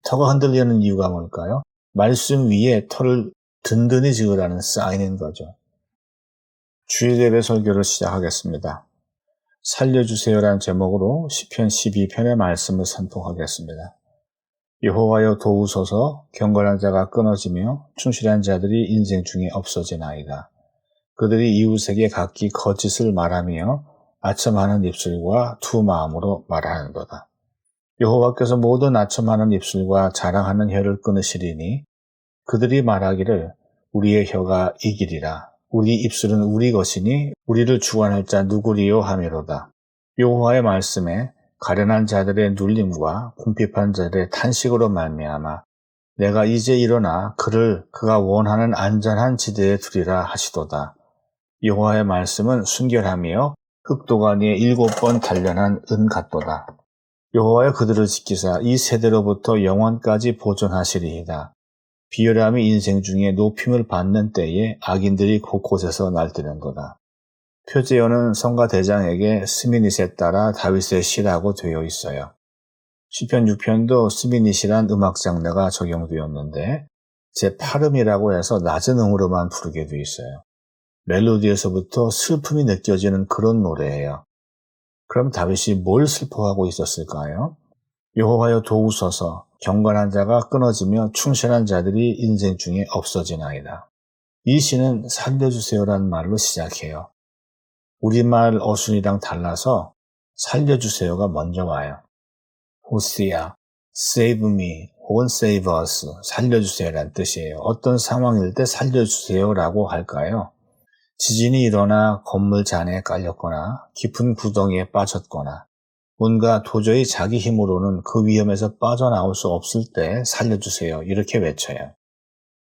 터가 흔들리는 이유가 뭘까요? 말씀 위에 터를 든든히 지으라는 사인인 거죠. 주일예배 설교를 시작하겠습니다. 살려주세요라는 제목으로 시편 12편의 말씀을 선포하겠습니다. 여호와여 도우소서. 경건한 자가 끊어지며 충실한 자들이 인생 중에 없어지나이다. 그들이 이웃에게 각기 거짓을 말하며 아첨하는 입술과 두 마음으로 말하는도다. 여호와께서 모든 아첨하는 입술과 자랑하는 혀를 끊으시리니 그들이 말하기를 우리의 혀가 이기리라. 우리 입술은 우리 것이니 우리를 주관할 자 누구리요 하미로다. 여호와의 말씀에 가련한 자들의 눌림과 궁핍한 자들의 탄식으로 말미암아 내가 이제 일어나 그를 그가 원하는 안전한 지대에 두리라 하시도다. 여호와의 말씀은 순결하며 흑도가니에 7번 단련한 은 같도다. 여호와여 그들을 지키사 이 세대로부터 영원까지 보존하시리이다. 비열함이 인생 중에 높임을 받는 때에 악인들이 곳곳에서 날뛰는도다. 표제어는 성가 대장에게 스미닛에 따라 다윗의 시라고 되어 있어요. 시편 6편도 스미닛이란 음악 장르가 적용되었는데 제8음이라고 해서 낮은 음으로만 부르게 되어 있어요. 멜로디에서부터 슬픔이 느껴지는 그런 노래예요. 그럼 다윗이 뭘 슬퍼하고 있었을까요? 여호와여 도우소서. 경건한 자가 끊어지며 충실한 자들이 인생 중에 없어지나이다. 이 시는 살려주세요라는 말로 시작해요. 우리말 어순이랑 달라서 살려주세요가 먼저 와요. 호시아, save me 혹은 save us, 살려주세요라는 뜻이에요. 어떤 상황일 때 살려주세요라고 할까요? 지진이 일어나 건물 잔해에 깔렸거나 깊은 구덩이에 빠졌거나 뭔가 도저히 자기 힘으로는 그 위험에서 빠져나올 수 없을 때 살려주세요. 이렇게 외쳐요.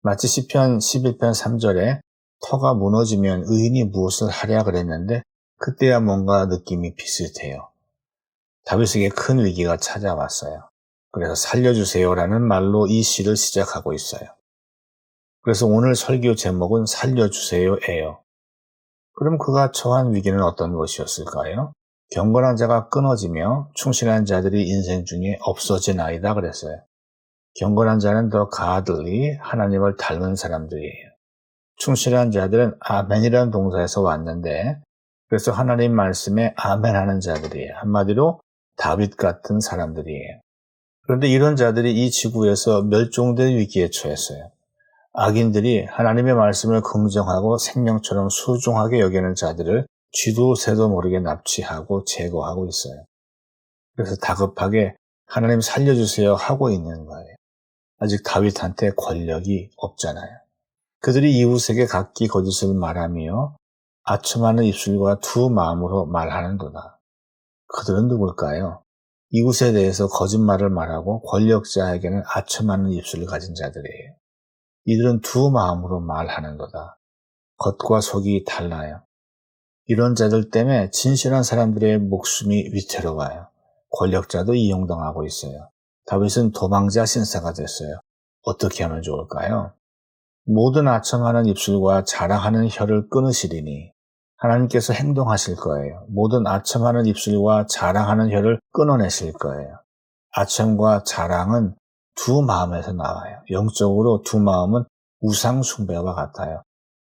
마치 시편 11편 3절에 터가 무너지면 의인이 무엇을 하랴 그랬는데 그때야 뭔가 느낌이 비슷해요. 다윗에게 큰 위기가 찾아왔어요. 그래서 살려주세요라는 말로 이 시를 시작하고 있어요. 그래서 오늘 설교 제목은 살려주세요예요. 그럼 그가 처한 위기는 어떤 것이었을까요? 경건한 자가 끊어지며 충실한 자들이 인생 중에 없어지나이다 그랬어요. 경건한 자는 더 godly, 하나님을 닮은 사람들이에요. 충실한 자들은 아멘이라는 동사에서 왔는데 그래서 하나님 말씀에 아멘하는 자들이에요. 한마디로 다윗 같은 사람들이에요. 그런데 이런 자들이 이 지구에서 멸종될 위기에 처했어요. 악인들이 하나님의 말씀을 긍정하고 생명처럼 소중하게 여기는 자들을 쥐도 새도 모르게 납치하고 제거하고 있어요. 그래서 다급하게 하나님 살려주세요 하고 있는 거예요. 아직 다윗한테 권력이 없잖아요. 그들이 이웃에게 각기 거짓을 말하며 아첨하는 입술과 두 마음으로 말하는도다. 그들은 누굴까요? 이웃에 대해서 거짓말을 말하고 권력자에게는 아첨하는 입술을 가진 자들이에요. 이들은 두 마음으로 말하는도다. 겉과 속이 달라요. 이런 자들 때문에 진실한 사람들의 목숨이 위태로워요. 권력자도 이용당하고 있어요. 다윗은 도망자 신사가 됐어요. 어떻게 하면 좋을까요? 모든 아첨하는 입술과 자랑하는 혀를 끊으시리니 하나님께서 행동하실 거예요. 모든 아첨하는 입술과 자랑하는 혀를 끊어내실 거예요. 아첨과 자랑은 두 마음에서 나와요. 영적으로 두 마음은 우상 숭배와 같아요.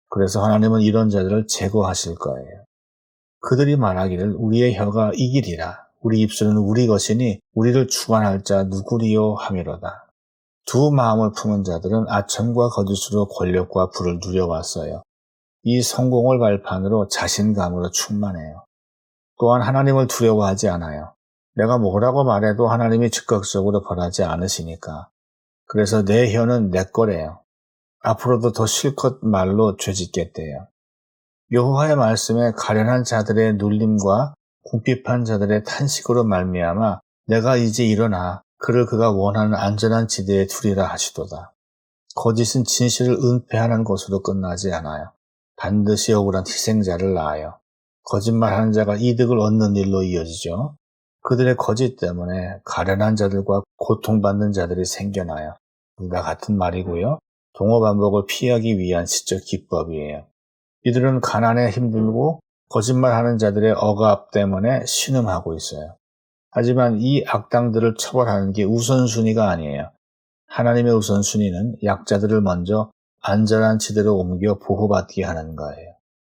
그래서 하나님은 이런 자들을 제거하실 거예요. 그들이 말하기를 우리의 혀가 이기리라. 우리 입술은 우리 것이니 우리를 주관할 자 누구리요 하미로다. 두 마음을 품은 자들은 아첨과 거짓으로 권력과 부를 누려왔어요. 이 성공을 발판으로 자신감으로 충만해요. 또한 하나님을 두려워하지 않아요. 내가 뭐라고 말해도 하나님이 즉각적으로 벌하지 않으시니까. 그래서 내 혀는 내 거래요. 앞으로도 더 실컷 말로 죄짓겠대요. 여호와의 말씀에 가련한 자들의 눌림과 궁핍한 자들의 탄식으로 말미암아 내가 이제 일어나 그를 그가 원하는 안전한 지대에 두리라 하시도다. 거짓은 진실을 은폐하는 것으로 끝나지 않아요. 반드시 억울한 희생자를 낳아요. 거짓말하는 자가 이득을 얻는 일로 이어지죠. 그들의 거짓 때문에 가련한 자들과 고통받는 자들이 생겨나요. 둘 다 같은 말이고요. 동어 반복을 피하기 위한 시적 기법이에요. 이들은 가난에 힘들고 거짓말하는 자들의 억압 때문에 신음하고 있어요. 하지만 이 악당들을 처벌하는 게 우선순위가 아니에요. 하나님의 우선순위는 약자들을 먼저 안전한 지대로 옮겨 보호받게 하는 거예요.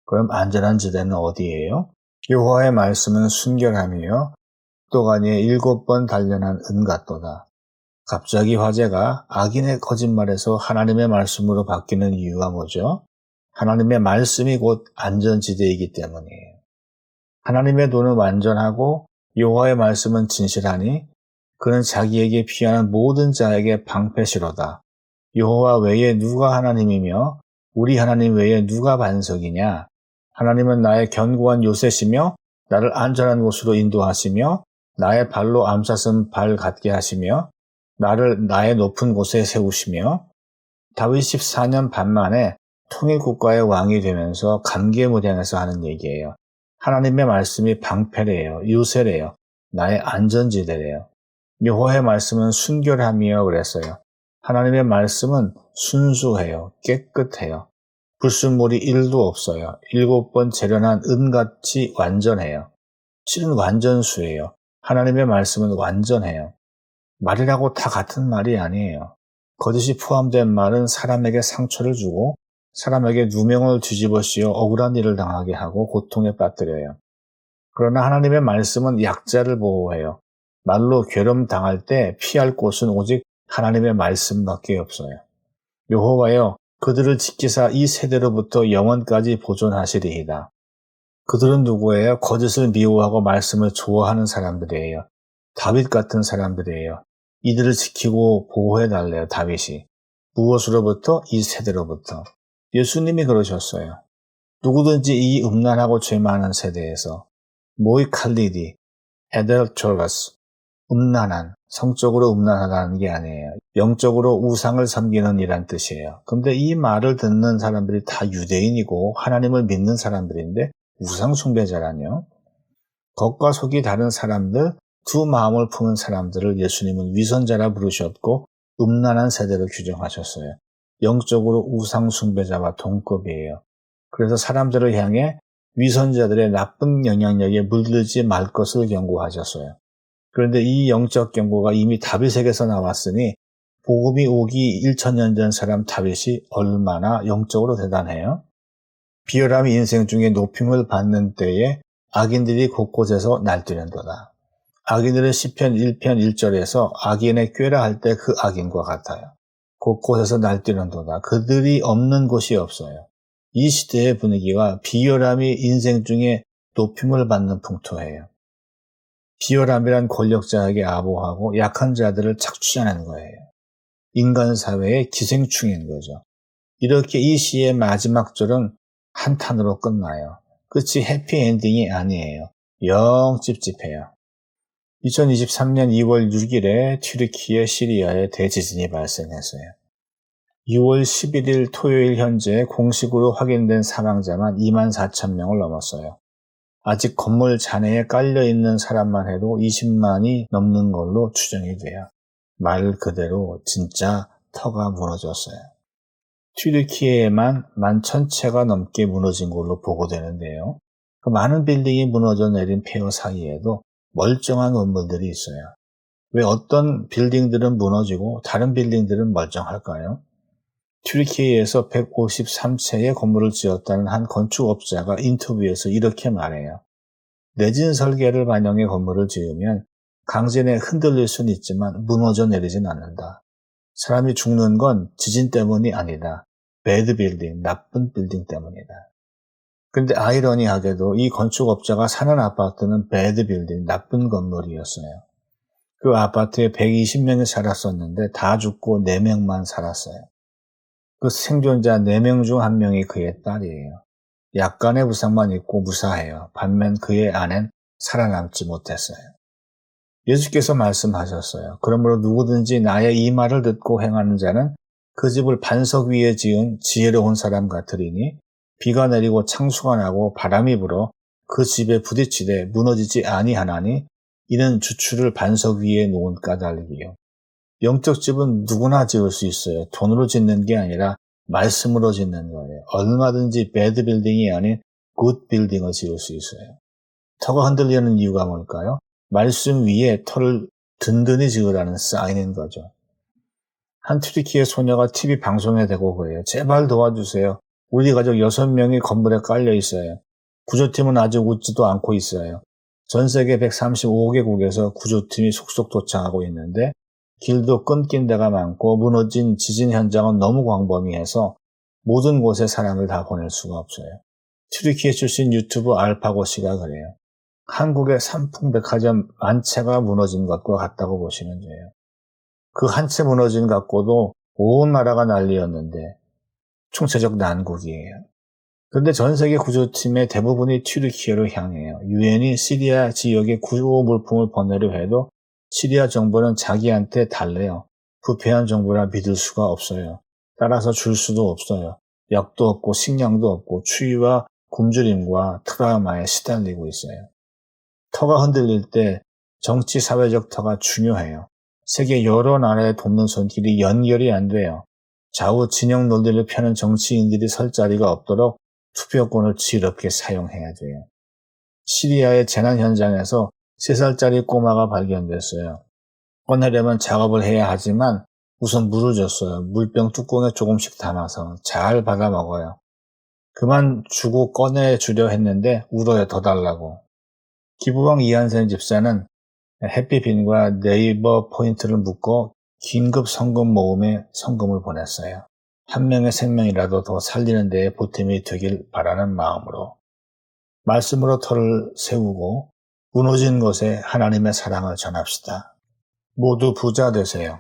그럼 안전한 지대는 어디예요? 여호와의 말씀은 순결함이요 또가니에 7번 단련한 은같도다. 갑자기 화제가 악인의 거짓말에서 하나님의 말씀으로 바뀌는 이유가 뭐죠? 하나님의 말씀이 곧 안전지대이기 때문이에요. 하나님의 도는 완전하고 여호와의 말씀은 진실하니 그는 자기에게 피하는 모든 자에게 방패시로다. 여호와 외에 누가 하나님이며 우리 하나님 외에 누가 반석이냐? 하나님은 나의 견고한 요새시며 나를 안전한 곳으로 인도하시며 나의 발로 암사슴 발 같게 하시며 나를 나의 높은 곳에 세우시며 다윗 14년 반 만에 통일국가의 왕이 되면서 감개무량해서 하는 얘기예요. 하나님의 말씀이 방패래요. 요새래요. 나의 안전지대래요. 여호와의 말씀은 순결함이요 그랬어요. 하나님의 말씀은 순수해요. 깨끗해요. 불순물이 1도 없어요. 7번 재련한 은같이 완전해요. 실은 완전수예요. 하나님의 말씀은 완전해요. 말이라고 다 같은 말이 아니에요. 거짓이 포함된 말은 사람에게 상처를 주고 사람에게 누명을 뒤집어 씌워 억울한 일을 당하게 하고 고통에 빠뜨려요. 그러나 하나님의 말씀은 약자를 보호해요. 말로 괴롭힘 당할 때 피할 곳은 오직 하나님의 말씀밖에 없어요. 여호와여 그들을 지키사 이 세대로부터 영원까지 보존하시리이다. 그들은 누구예요? 거짓을 미워하고 말씀을 좋아하는 사람들이에요. 다윗 같은 사람들이에요. 이들을 지키고 보호해달래요. 다윗이. 무엇으로부터? 이 세대로부터. 예수님이 그러셨어요. 누구든지 이 음란하고 죄 많은 세대에서 모이칼리디, 에델토러스, 음란한, 성적으로 음란하다는 게 아니에요. 영적으로 우상을 섬기는 이란 뜻이에요. 근데 이 말을 듣는 사람들이 다 유대인이고 하나님을 믿는 사람들인데 우상 숭배자라뇨? 겉과 속이 다른 사람들, 두 마음을 품은 사람들을 예수님은 위선자라 부르셨고 음란한 세대로 규정하셨어요. 영적으로 우상 숭배자와 동급이에요. 그래서 사람들을 향해 위선자들의 나쁜 영향력에 물들지 말 것을 경고하셨어요. 그런데 이 영적 경고가 이미 다윗에게서 나왔으니 복음이 오기 1000년 전 사람 다윗이 얼마나 영적으로 대단해요? 비열함이 인생 중에 높임을 받는 때에 악인들이 곳곳에서 날뛰는도다. 악인들은 시편 1편 1절에서 악인의 꾀라 할 때 그 악인과 같아요. 곳곳에서 날뛰는도다. 그들이 없는 곳이 없어요. 이 시대의 분위기가 비열함이 인생 중에 높임을 받는 풍토예요. 비열함이란 권력자에게 아부하고 약한 자들을 착취하는 거예요. 인간 사회의 기생충인 거죠. 이렇게 이 시의 마지막 절은 한탄으로 끝나요. 끝이 해피엔딩이 아니에요. 영 찝찝해요. 2023년 2월 6일에 튀르키예 시리아에 대지진이 발생했어요. 6월 11일 토요일 현재 공식으로 확인된 사망자만 24,000명을 넘었어요. 아직 건물 잔해에 깔려있는 사람만 해도 20만이 넘는 걸로 추정이 돼요. 말 그대로 진짜 터가 무너졌어요. 튀르키예에만 11,000채가 넘게 무너진 걸로 보고되는데요. 그 많은 빌딩이 무너져 내린 폐허 사이에도 멀쩡한 건물들이 있어요. 왜 어떤 빌딩들은 무너지고 다른 빌딩들은 멀쩡할까요? 튀르키예에서 153채의 건물을 지었다는 한 건축업자가 인터뷰에서 이렇게 말해요. 내진 설계를 반영해 건물을 지으면 강진에 흔들릴 수는 있지만 무너져 내리진 않는다. 사람이 죽는 건 지진 때문이 아니다. 배드 빌딩, 나쁜 빌딩 때문이다. 근데 아이러니하게도 이 건축업자가 사는 아파트는 배드 빌딩, 나쁜 건물이었어요. 그 아파트에 120명이 살았었는데 다 죽고 4명만 살았어요. 그 생존자 4명 중 1명이 그의 딸이에요. 약간의 부상만 있고 무사해요. 반면 그의 아내는 살아남지 못했어요. 예수께서 말씀하셨어요. 그러므로 누구든지 나의 이 말을 듣고 행하는 자는 그 집을 반석 위에 지은 지혜로운 사람 같으리니 비가 내리고 창수가 나고 바람이 불어 그 집에 부딪히되 무너지지 아니하나니 이는 주추를 반석 위에 놓은 까닭이요. 영적 집은 누구나 지을 수 있어요. 돈으로 짓는 게 아니라 말씀으로 짓는 거예요. 얼마든지 배드 빌딩이 아닌 굿 빌딩을 지을 수 있어요. 터가 흔들리는 이유가 뭘까요? 말씀 위에 터를 든든히 지으라는 사인인 거죠. 한 튀르키예 소녀가 TV 방송에 대고 그래요. 제발 도와주세요. 우리 가족 6명이 건물에 깔려 있어요. 구조팀은 아직 웃지도 않고 있어요. 전 세계 135개국에서 구조팀이 속속 도착하고 있는데 길도 끊긴 데가 많고 무너진 지진 현장은 너무 광범위해서 모든 곳에 사람을 다 보낼 수가 없어요. 튀르키예 출신 유튜버 알파고 씨가 그래요. 한국의 삼풍백화점 한 채가 무너진 것과 같다고 보시면 돼요. 그 한 채 무너진 갖고도 온 나라가 난리였는데 총체적 난국이에요. 그런데 전 세계 구조팀의 대부분이 튀르키예로 향해요. 유엔이 시리아 지역에 구호 물품을 보내려 해도 시리아 정부는 자기한테 달래요. 부패한 정부라 믿을 수가 없어요. 따라서 줄 수도 없어요. 약도 없고 식량도 없고 추위와 굶주림과 트라우마에 시달리고 있어요. 터가 흔들릴 때 정치 사회적 터가 중요해요. 세계 여러 나라에 돕는 손길이 연결이 안 돼요. 좌우 진영 논리를 펴는 정치인들이 설 자리가 없도록 투표권을 지혜롭게 사용해야 돼요. 시리아의 재난 현장에서 3살짜리 꼬마가 발견됐어요. 꺼내려면 작업을 해야 하지만 우선 물을 줬어요. 물병 뚜껑에 조금씩 담아서 잘 받아 먹어요. 그만 주고 꺼내주려 했는데 울어요. 더 달라고. 기부왕 이한선 집사는 해피빈과 네이버 포인트를 묶어 긴급 성금 모금에 성금을 보냈어요. 한 명의 생명이라도 더 살리는 데에 보탬이 되길 바라는 마음으로 말씀으로 터를 세우고 무너진 곳에 하나님의 사랑을 전합시다. 모두 부자 되세요.